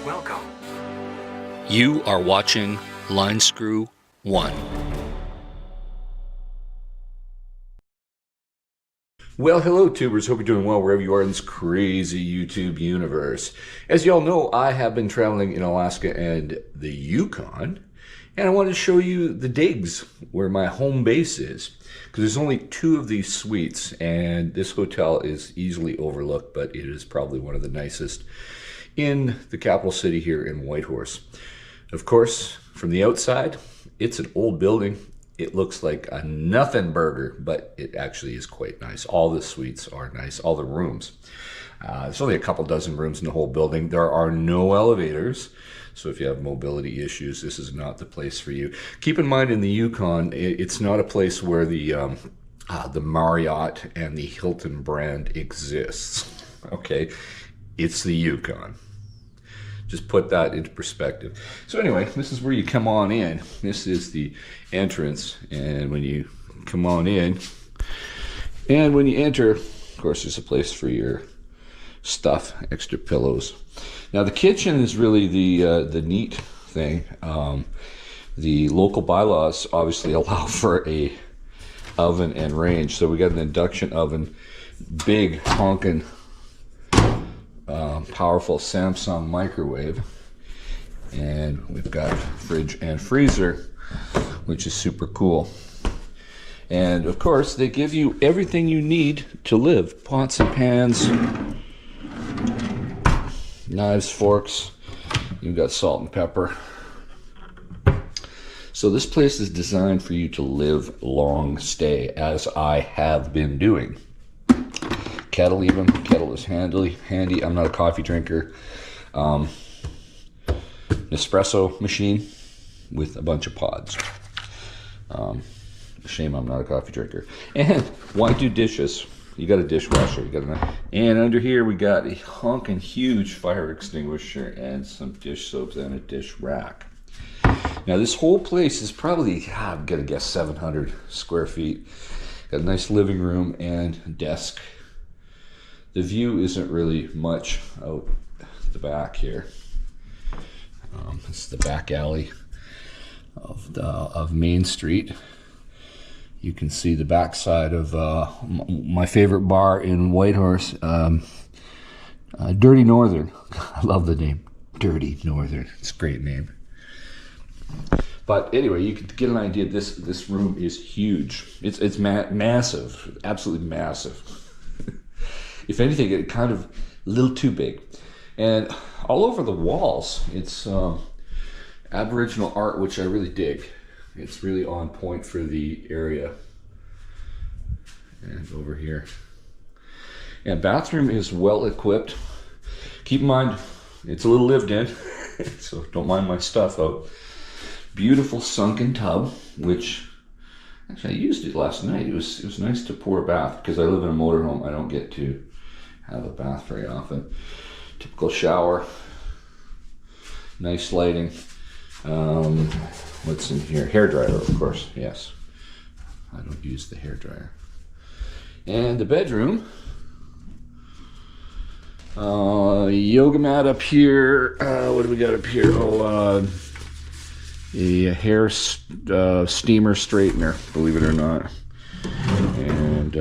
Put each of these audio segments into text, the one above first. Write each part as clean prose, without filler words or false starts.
Welcome. You are watching Line Screw 1. Well, hello tubers, hope you're doing well wherever you are in this crazy YouTube universe. As y'all know, I have been traveling in Alaska and the Yukon, and I wanted to show you the digs where my home base is. Because there's only 2 of these suites, and this hotel is easily overlooked, but it is probably one of the nicest in the capital city here in Whitehorse. Of course, from the outside, it's an old building. It looks like a nothing burger, but it actually is quite nice. All the suites are nice, all the rooms. There's only a couple dozen rooms in the whole building. There are no elevators, so if you have mobility issues, this is not the place for you. Keep in mind, in the Yukon, it's not a place where the Marriott and the Hilton brand exists, okay? It's the Yukon. Just put that into perspective. So anyway, this is where you come on in. This is the entrance, and when you come on in, and when you enter, of course, there's a place for your stuff, extra pillows. Now the kitchen is really the neat thing. The local bylaws obviously allow for a oven and range, so we got an induction oven, big honking powerful Samsung microwave, and we've got fridge and freezer, which is super cool. And of course, they give you everything you need to live: pots and pans, knives, forks. You've got salt and pepper. So this place is designed for you to live long stay, as I have been doing. Kettle even. Kettle is handy. I'm not a coffee drinker. Espresso machine with a bunch of pods. Shame I'm not a coffee drinker. And why do dishes? You got a dishwasher. And under here we got a honking huge fire extinguisher and some dish soaps and a dish rack. Now this whole place is probably, I'm gonna guess, 700 square feet. Got a nice living room and desk. The view isn't really much out the back here. This is the back alley of Main Street. You can see the backside of my favorite bar in Whitehorse, Dirty Northern. I love the name, Dirty Northern. It's a great name. But anyway, you can get an idea. This room is huge. It's massive, absolutely massive. If anything, it kind of a little too big. And all over the walls, it's Aboriginal art, which I really dig. It's really on point for the area. And over here. And bathroom is well equipped. Keep in mind, it's a little lived in, so don't mind my stuff out. Beautiful sunken tub, which actually I used it last night. It was nice to pour a bath, because I live in a motorhome. I don't get to have a bath very often. Typical shower. Nice lighting. What's in here? Hair dryer, of course. Yes. I don't use the hair dryer. And the bedroom. Yoga mat up here. What do we got up here? A hair steamer straightener, believe it or not. And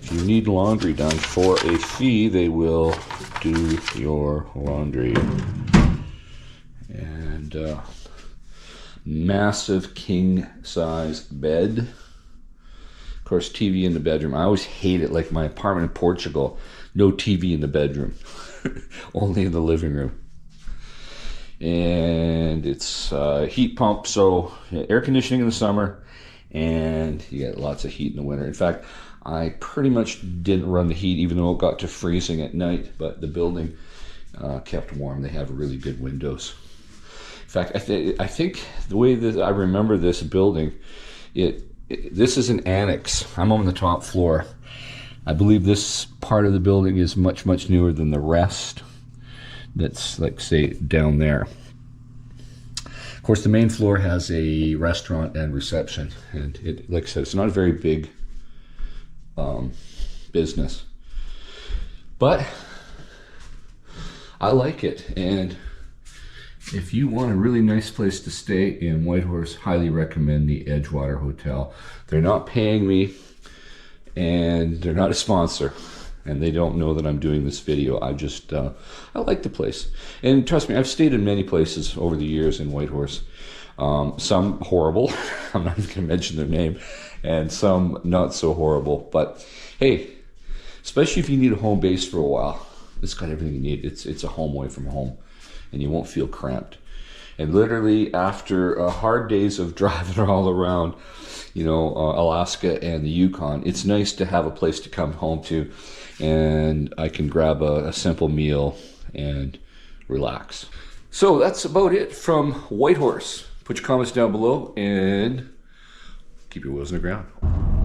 if you need laundry done for a fee, they will do your laundry. And massive king size bed. Of course, TV in the bedroom. I always hate it, like my apartment in Portugal, no TV in the bedroom, only in the living room. And it's heat pump, so air conditioning in the summer, and you get lots of heat in the winter. In fact, I pretty much didn't run the heat, even though it got to freezing at night, but the building kept warm. They have really good windows. In fact, I think the way that I remember this building, this is an annex. I'm on the top floor. I believe this part of the building is much, much newer than the rest. That's, like, say, down there. Of course, the main floor has a restaurant and reception, and it, like I said, it's not a very big business, but I like it. And if you want a really nice place to stay in Whitehorse, highly recommend the Edgewater Hotel. They're not paying me, and they're not a sponsor, and they don't know that I'm doing this video. I just, I like the place. And trust me, I've stayed in many places over the years in Whitehorse. Some horrible, I'm not even going to mention their name, and some not so horrible. But hey, especially if you need a home base for a while, it's got everything you need. It's a home away from home, and you won't feel cramped. And literally after hard days of driving all around, you know, Alaska and the Yukon, it's nice to have a place to come home to, and I can grab a simple meal and relax. So that's about it from Whitehorse. Put your comments down below and keep your wheels in the ground.